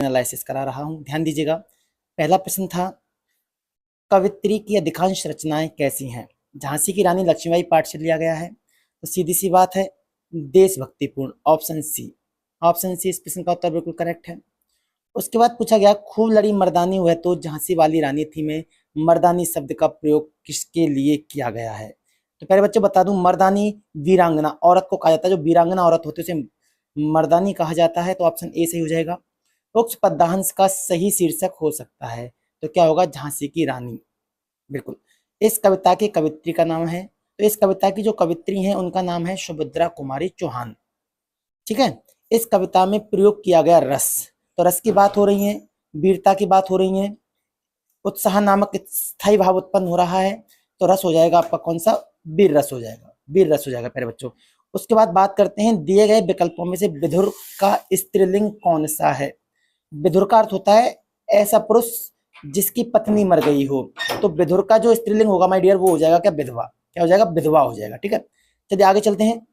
Analysis करा रहा हूं, ध्यान दीजिएगा। पहला प्रश्न था कवित्री की अधिकांश रचनाएं कैसी हैं। झांसी की रानी लक्ष्मीबाई पाठ से लिया गया है, तो सीधी सी बात है देशभक्तिपूर्ण, ऑप्शन सी। ऑप्शन सी इस प्रश्न का उत्तर बिल्कुल करेक्ट है। उसके बाद पूछा गया खूब लड़ी मर्दानी हुए तो झांसी वाली रानी थी में मर्दानी शब्द का प्रयोग किसके लिए किया गया है। तो पहले बच्चों बता दूं, मर्दानी वीरांगना औरत को कहा जाता है, जो वीरांगना औरत होती है उसे मर्दानी कहा जाता है, तो ऑप्शन ए सही हो जाएगा। उक्त पद्यांश का सही शीर्षक हो सकता है, तो क्या होगा, झांसी की रानी। बिल्कुल। इस कविता की कवित्री का नाम है, तो इस कविता की जो कवित्री हैं उनका नाम है सुभद्रा कुमारी चौहान। ठीक है। इस कविता में प्रयोग किया गया रस, तो रस की बात हो रही है, वीरता की बात हो रही है, उत्साह नामक स्थायी भाव उत्पन्न हो रहा है, तो रस हो जाएगा आपका कौन सा, वीर रस हो जाएगा, वीर रस हो जाएगा प्यारे बच्चों। उसके बाद बात करते हैं दिए गए विकल्पों में से विधुर का स्त्रीलिंग कौन सा है। विधुर का अर्थ होता है ऐसा पुरुष जिसकी पत्नी मर गई हो, तो विधुर का जो स्त्रीलिंग होगा माय डियर वो हो जाएगा क्या, विधवा। क्या हो जाएगा, विधवा हो जाएगा। ठीक है, चलिए आगे चलते हैं।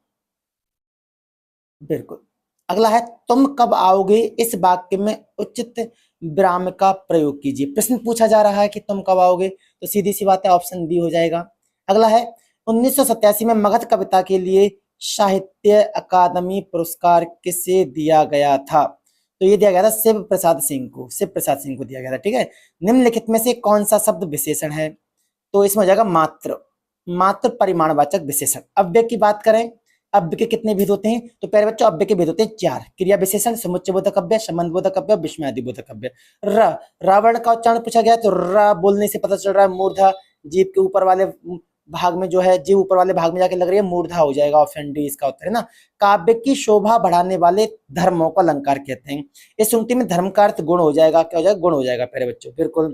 बिल्कुल। अगला है तुम कब आओगे, इस वाक्य में उचित विराम का प्रयोग कीजिए। प्रश्न पूछा जा रहा है कि तुम कब आओगे, तो सीधी सी बात है ऑप्शन बी हो जाएगा। अगला है 1987 में मगध कविता के लिए साहित्य अकादमी पुरस्कार किसे दिया गया था। तो ये दिया गया था शिव प्रसाद सिंह को, शिव प्रसाद सिंह को दिया गया था। ठीक है। निम्नलिखित में से कौन सा शब्द विशेषण है, तो इसमें हो जाएगा मात्र, मात्र परिमाणवाचक विशेषण। अव्यय की बात करें, अव्यय के कितने भेद होते हैं, तो प्यारे बच्चों अव्यय के भेद होते हैं 4, क्रिया विशेषण, समुच्चय बोधक अव्यय, संबंध बोधक अव्यय, विस्मयादि बोधक अव्यय। र, रावण का उच्चारण पूछा गया, तो र बोलने से पता चल रहा है मूर्धा, जीभ के ऊपर वाले भाग में जो है, जीभ ऊपर वाले भाग में जाके लग रही है, मूर्धा हो जाएगा, ऑप्शन डी इसका उत्तर है ना। काव्य की शोभा बढ़ाने वाले धर्मों को अलंकार कहते हैं। इस पंक्ति में धर्म का अर्थ गुण हो जाएगा, क्या हो जाएगा, गुण हो जाएगा प्यारे बच्चों। बिल्कुल।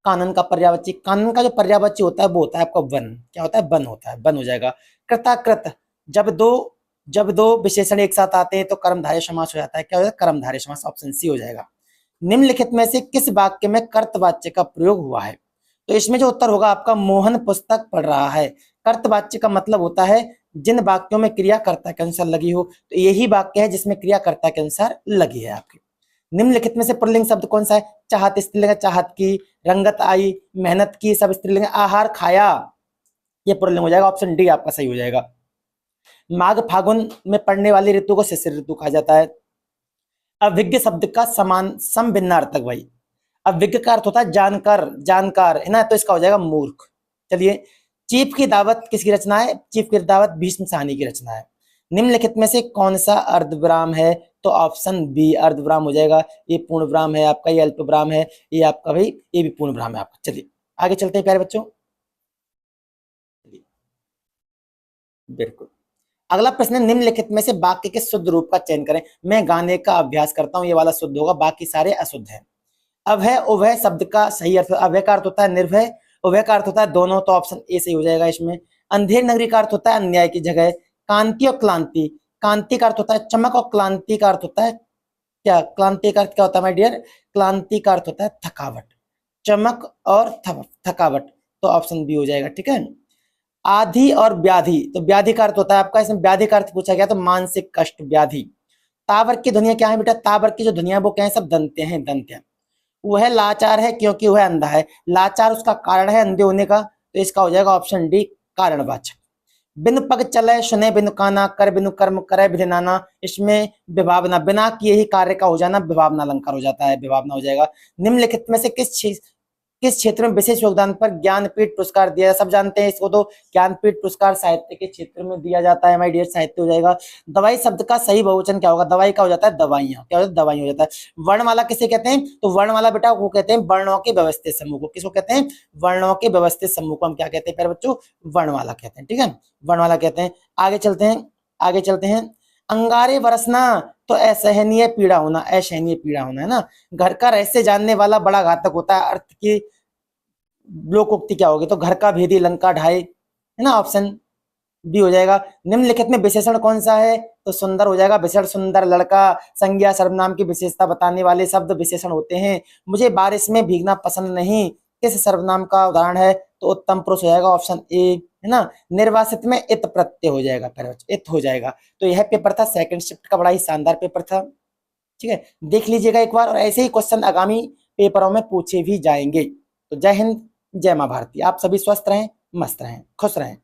कानन का पर्यायवाची, कानन का जो पर्यायवाची होता है वो होता है आपका वन, क्या होता है, वन होता है, वन हो जाएगा। कृताकृत, जब दो विशेषण एक साथ आते हैं तो कर्मधारय समास हो जाता है, क्या हो जाएगा, कर्मधारय समास, ऑप्शन सी हो जाएगा। निम्नलिखित में से किस वाक्य में कर्तवाच्य का प्रयोग हुआ है, तो इसमें जो उत्तर होगा आपका मोहन पुस्तक पढ़ रहा है। कर्तवाच्य का मतलब होता है जिन वाक्यों में क्रिया कर्ता के अनुसार लगी हो, तो यही वाक्य है जिसमें क्रिया कर्ता के अनुसार लगी है आपकी। निम्नलिखित में से पुल्लिंग शब्द कौन सा है, चाहत स्त्रीलिंग, चाहत की, रंगत आई, मेहनत की, सब स्त्रीलिंग, आहार खाया, ये पुल्लिंग हो जाएगा, ऑप्शन डी आपका सही हो जाएगा। माघ फागुन में पड़ने वाली ऋतु को शिशिर ऋतु कहा जाता है। अभिज्ञ शब्द का समान समभिन्नार्थक भाई, अभिज्ञ का अर्थ होता है जानकर, जानकार है ना, तो इसका हो जाएगा मूर्ख। चलिए, चीफ की दावत किसकी रचना है, चीफ की दावत भीष्म साहनी की रचना है। निम्नलिखित में से कौन सा अर्धविराम है, तो ऑप्शन बी अर्धविराम हो जाएगा। ये पूर्ण विराम है आपका, ये अल्प विराम है, ये आपका भाई ये भी पूर्ण विराम है आपका। चलिए आगे चलते हैं प्यारे बच्चों। बिल्कुल। अगला प्रश्न है निम्नलिखित में से वाक्य के शुद्ध रूप का चयन करें। मैं गाने का अभ्यास करता हूं, ये वाला शुद्ध होगा, बाकी सारे अशुद्ध हैं। अभय उभय शब्द का सही अर्थ, अभय का अर्थ होता है निर्भय, उभय का अर्थ होता है दोनों, तो ऑप्शन ए सही हो जाएगा इसमें। अंधेर नगरी का अर्थ होता है अन्याय की जगह। कांति और क्लांति, कांति का अर्थ होता है चमक, और क्लांति का अर्थ होता है क्या, क्लांति का अर्थ क्या होता है माय डियर, क्लांति का अर्थ होता है थकावट, चमक और थकावट, तो ऑप्शन बी हो जाएगा। ठीक है। आधि और व्याधि, तो व्याधि का अर्थ होता है आपका, इसमें व्याधि का अर्थ पूछा गया तो मानसिक कष्ट, व्याधि। तावर की ध्वनिया क्या है बेटा, तावर की जो ध्वनिया वो क्या है, सब दंत्य हैं, दंत्य। वह लाचार है क्योंकि वह अंधा है, लाचार उसका कारण है अंधे होने का, तो इसका हो जाएगा ऑप्शन डी कारणवाचक। बिन पग चले सुने बिनु काना, कर बिनु कर्म करे बिन नाना, इसमें विभावना, बिना किए ही कार्य का हो जाना विभावना अलंकार हो जाता है, विभावना हो जाएगा। निम्नलिखित में से किस क्षेत्र में विशेष योगदान पर ज्ञानपीठ पुरस्कार दिया, सब जानते हैं इसको, तो ज्ञानपीठ पुरस्कार साहित्य के क्षेत्र में दिया जाता है माय डियर, साहित्य हो जाएगा। दवाई शब्द का सही बहुवचन क्या होगा, दवाई का हो जाता है दवाइयां, क्या होता है, दवाई हो जाता है। वर्णमाला किसे कहते हैं, तो वर्णमाला बेटा वो कहते हैं वर्णों के व्यवस्थित समूह को, किसको कहते हैं, वर्णों के व्यवस्थित समूह को हम क्या कहते हैं प्यारे बच्चों, वर्णमाला कहते हैं। ठीक है, वर्णमाला कहते हैं। आगे चलते हैं, आगे चलते हैं। अंगारे बरसना तो असहनीय पीड़ा होना, असहनीय पीड़ा होना है ना। घर का रहस्य जानने वाला बड़ा घातक होता है, अर्थ की लोकोक्ति क्या होगी, तो घर का भेदी लंका ढाए, है ना, ऑप्शन बी हो जाएगा। निम्नलिखित में विशेषण कौन सा है, तो सुंदर हो जाएगा, विशेषण सुंदर, लड़का, संज्ञा सर्वनाम की विशेषता बताने वाले शब्द विशेषण होते हैं। मुझे बारिश में भीगना पसंद नहीं, किस सर्वनाम का उदाहरण है, तो उत्तम पुरुष हो जाएगा, ऑप्शन ए है ना। निर्वासित में इत प्रत्यय हो जाएगा, इत हो जाएगा। तो यह पेपर था सेकंड शिफ्ट का, बड़ा ही शानदार पेपर था। ठीक है, देख लीजिएगा एक बार, और ऐसे ही क्वेश्चन आगामी पेपरों में पूछे भी जाएंगे। तो जय हिंद, जय मां भारती। आप सभी स्वस्थ रहें, मस्त रहें, खुश रहें।